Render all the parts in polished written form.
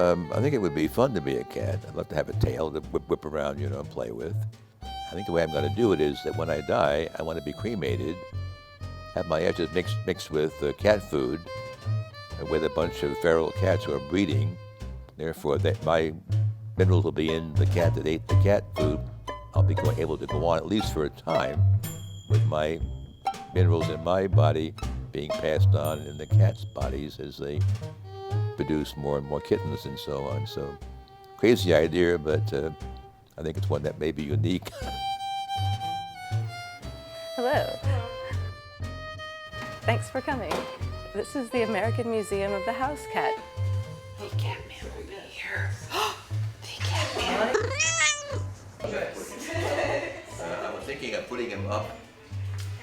I think it would be fun to be a cat. I'd love to have a tail to whip around, and play with. I think the way I'm going to do it is that when I die, I want to be cremated, have my ashes mixed with cat food, with a bunch of feral cats who are breeding. Therefore, my minerals will be in the cat that ate the cat food. I'll be able to go on, at least for a time, with my minerals in my body being passed on in the cat's bodies as they produce more and more kittens and so on. So, crazy idea, but I think it's one that may be unique. Hello. Thanks for coming. This is the American Museum of the House Cat. The Catman will be here. The Catman. I was thinking of putting him up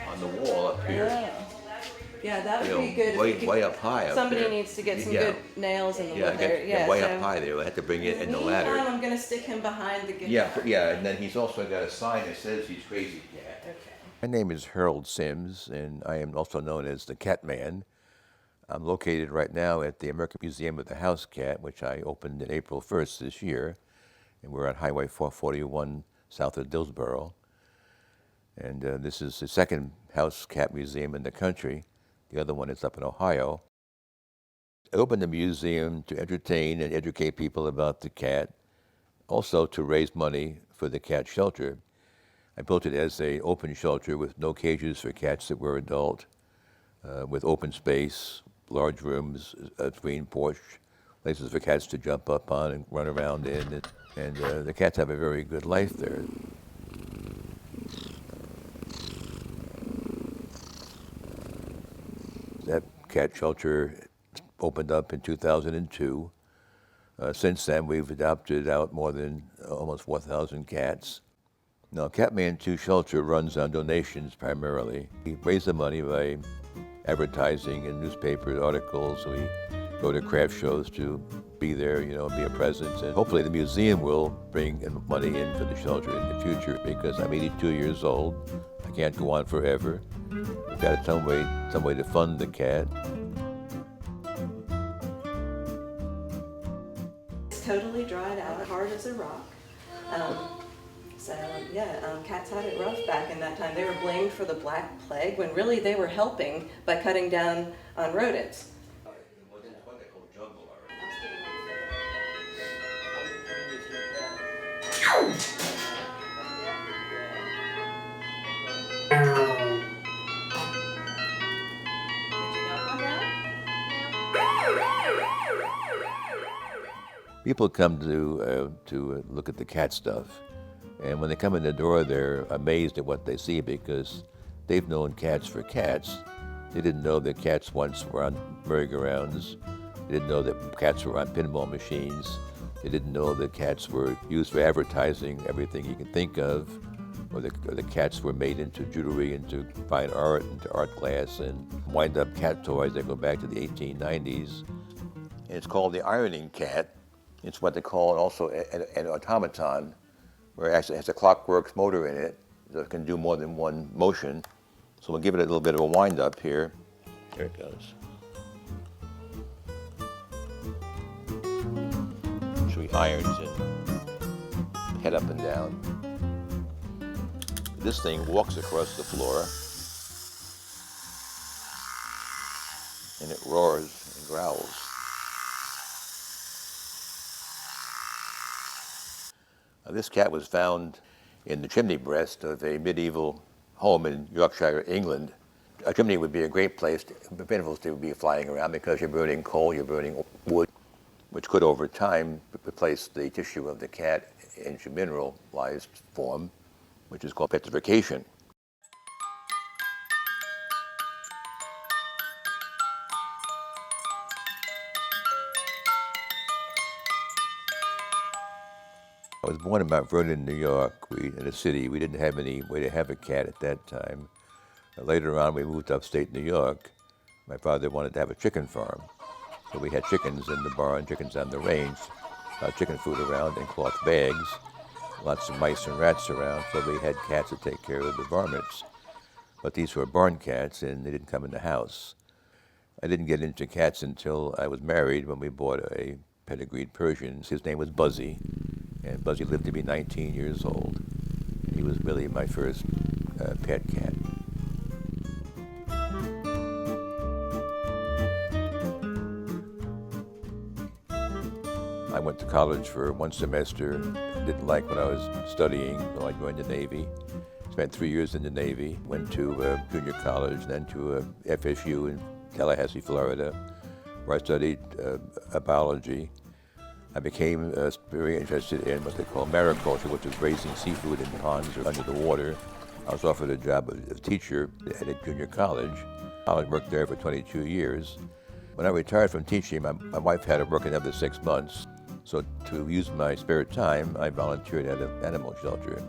on the wall up here. Yeah, that would be good. Way up high. Somebody up needs to get some good nails in the wood there. Yeah, way up high there. We'll have to bring it in the ladder. I'm going to stick him behind the gift. Yeah, and then he's also got a sign that says he's Crazy Cat. Okay. My name is Harold Sims, and I am also known as the Catman. I'm located right now at the American Museum of the House Cat, which I opened in April 1st this year, and we're on Highway 441 south of Dillsboro. And this is the second house cat museum in the country. The other one is up in Ohio. I opened the museum to entertain and educate people about the cat, also to raise money for the cat shelter. I built it as an open shelter with no cages for cats that were adult, with open space, large rooms, a screen porch, places for cats to jump up on and run around in. And the cats have a very good life there. That cat shelter opened up in 2002. Since then, we've adopted out more than almost 4,000 cats. Now, Catman 2 Shelter runs on donations primarily. We raise the money by advertising in newspaper articles. We go to craft shows to be there, be a presence. And hopefully the museum will bring money in for the shelter in the future, because I'm 82 years old. I can't go on forever. We've got some way to fund the cat. It's totally dried out, hard as a rock. Cats had it rough back in that time. They were blamed for the Black Plague when really they were helping by cutting down on rodents. People come to look at the cat stuff, and when they come in the door, they're amazed at what they see, because they've known cats for cats. They didn't know that cats once were on merry-go-rounds. They didn't know that cats were on pinball machines. They didn't know that cats were used for advertising, everything you can think of, or the cats were made into jewelry, into fine art, into art glass, and wind-up cat toys that go back to the 1890s. And it's called the ironing cat. It's what they call also an automaton, where it actually has a clockwork motor in it, so it can do more than one motion. So we'll give it a little bit of a wind-up here. Here it goes. So he irons it, head up and down. This thing walks across the floor, and it roars and growls. This cat was found in the chimney breast of a medieval home in Yorkshire, England. A chimney would be a great place for animals to be flying around, because you're burning coal, you're burning wood, which could over time replace the tissue of the cat into mineralized form, which is called petrification. I was born in Mount Vernon, New York, in a city. We didn't have any way to have a cat at that time. Later on, we moved upstate New York. My father wanted to have a chicken farm. So we had chickens in the barn, chickens on the range, chicken food around in cloth bags, lots of mice and rats around, so we had cats to take care of the varmints. But these were barn cats, and they didn't come in the house. I didn't get into cats until I was married, when we bought a pedigreed Persian. His name was Buzzy, and Buzzy lived to be 19 years old. And he was really my first pet cat. I went to college for one semester, didn't like what I was studying, so I joined the Navy. Spent 3 years in the Navy, went to junior college, then to FSU in Tallahassee, Florida, where I studied biology. I became very interested in what they call mariculture, which is raising seafood in ponds or under the water. I was offered a job as a teacher at a junior college. I worked there for 22 years. When I retired from teaching, my wife had to work another 6 months. So to use my spare time, I volunteered at an animal shelter.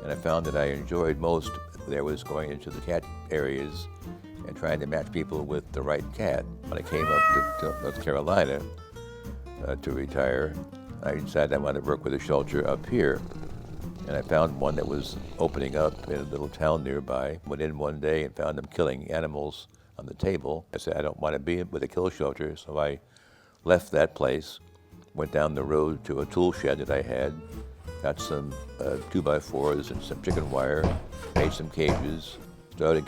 And I found that I enjoyed most there was going into the cat areas and trying to match people with the right cat. When I came up to North Carolina to retire, I decided I wanted to work with a shelter up here. And I found one that was opening up in a little town nearby. Went in one day and found them killing animals on the table. I said, I don't want to be with a kill shelter, so I left that place, went down the road to a tool shed that I had, got some 2x4s and some chicken wire, made some cages, started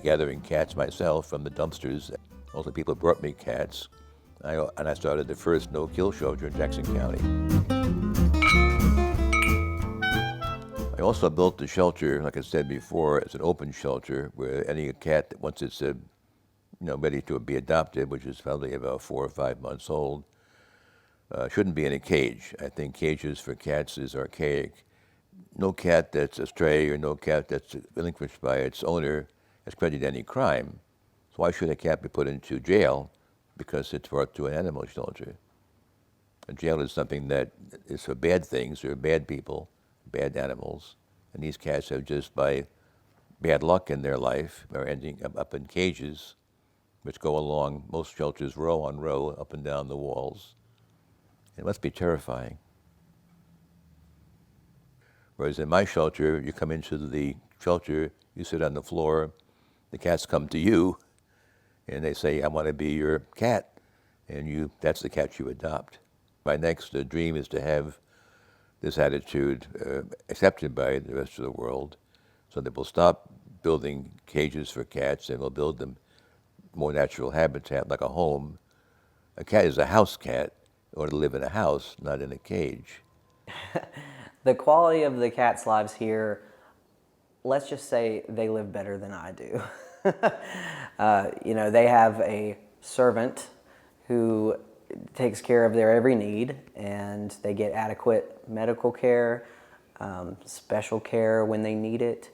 gathering cats myself from the dumpsters. Also, people brought me cats, and I started the first no-kill shelter in Jackson County. I also built the shelter, like I said before, as an open shelter where any cat, once it's ready to be adopted, which is probably about 4 or 5 months old, shouldn't be in a cage. I think cages for cats is archaic. No cat that's a stray or no cat that's relinquished by its owner has committed any crime. So why should a cat be put into jail because it's brought to an animal shelter? A jail is something that is for bad things or bad people, bad animals. And these cats have just by bad luck in their life are ending up in cages which go along, most shelters row on row, up and down the walls. It must be terrifying. Whereas in my shelter, you come into the shelter, you sit on the floor, the cats come to you, and they say, I want to be your cat, and that's the cat you adopt. My next dream is to have this attitude accepted by the rest of the world, so that we'll stop building cages for cats and we'll build them more natural habitat, like a home. A cat is a house cat, or to live in a house, not in a cage. The quality of the cats' lives here, let's just say they live better than I do. They have a servant who takes care of their every need, and they get adequate medical care, special care when they need it,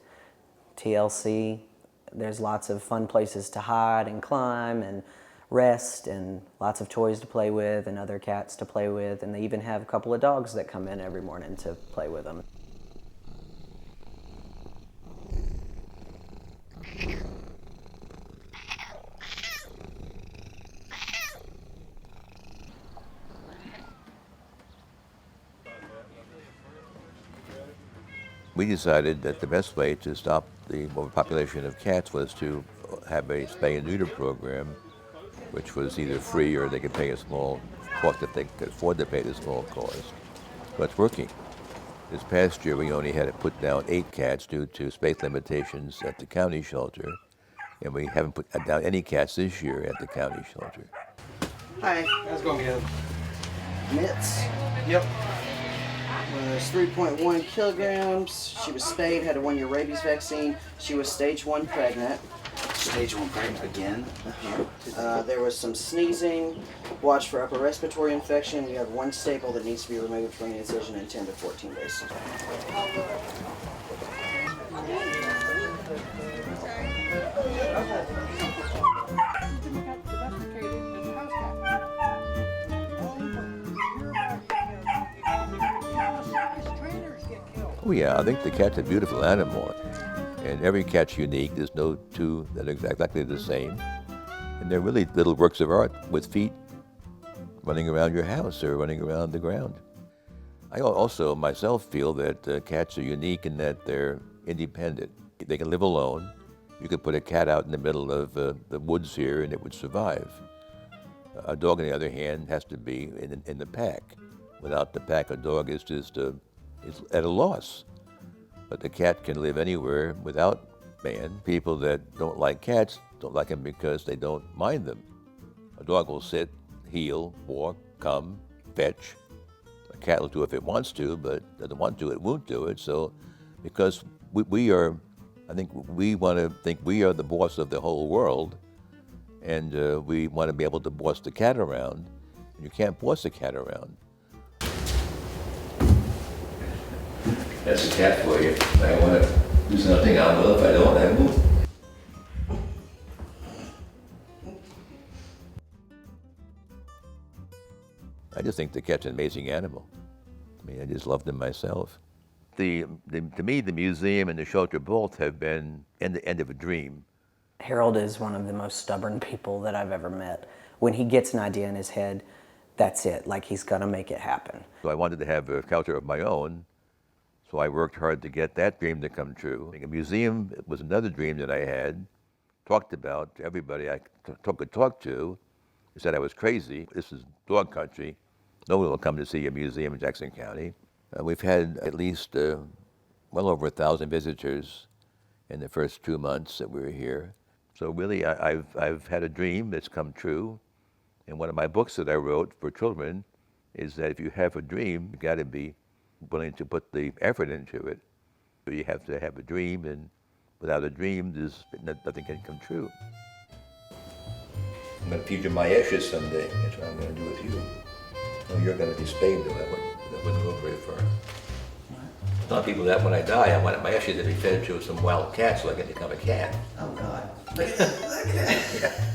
TLC. There's lots of fun places to hide and climb and rest, and lots of toys to play with and other cats to play with, and they even have a couple of dogs that come in every morning to play with them. We decided that the best way to stop the overpopulation of cats was to have a spay and neuter program, which was either free or they could pay a small cost if they could afford to pay the small cost. But it's working. This past year, we only had to put down 8 cats due to space limitations at the county shelter, and we haven't put down any cats this year at the county shelter. Hi. How's it going, Caleb? Mitts Yep. was 3.1 kilograms. She was spayed, had a 1-year rabies vaccine. She was stage 1 pregnant. Stage 1 pregnant again? There was some sneezing. Watch for upper respiratory infection. You have 1 staple that needs to be removed from the incision in 10 to 14 days. Oh yeah, I think the cat's a beautiful animal, and every cat's unique. There's no two that are exactly the same, and they're really little works of art with feet running around your house or running around the ground. I also myself feel that cats are unique in that they're independent. They can live alone. You could put a cat out in the middle of the woods here and it would survive. A dog, on the other hand, has to be in the pack. Without the pack, a dog is just is at a loss. But the cat can live anywhere without man. People that don't like cats don't like them because they don't mind them. A dog will sit, heel, walk, come, fetch. A cat will do it if it wants to, but doesn't want to, it won't do it. So because we are, I think we want to think we are the boss of the whole world, and we want to be able to boss the cat around. And you can't boss a cat around. That's a cat for you. If I want to do something, I will. If I don't, I won't. I just think the cat's an amazing animal. I mean, I just love them myself. To me, the museum and the shelter both have been the end of a dream. Harold is one of the most stubborn people that I've ever met. When he gets an idea in his head, that's it. Like, he's gonna make it happen. So I wanted to have a shelter of my own, so I worked hard to get that dream to come true. A museum was another dream that I had, talked about to everybody I could talk to. They said I was crazy. This is dog country. No one will come to see a museum in Jackson County. We've had at least well over 1,000 visitors in the first 2 months that we were here. So really, I've had a dream that's come true. And one of my books that I wrote for children is that if you have a dream, you got to be willing to put the effort into it. So you have to have a dream, and without a dream, nothing can come true. I'm going to feed you my ashes someday. That's what I'm going to do with you. No, you're going to be spayed, though. That wouldn't go very far. I tell people that when I die, I want my ashes to be fed to some wild cat so I can become a cat. Oh God. Look at that. Look at that. Yeah.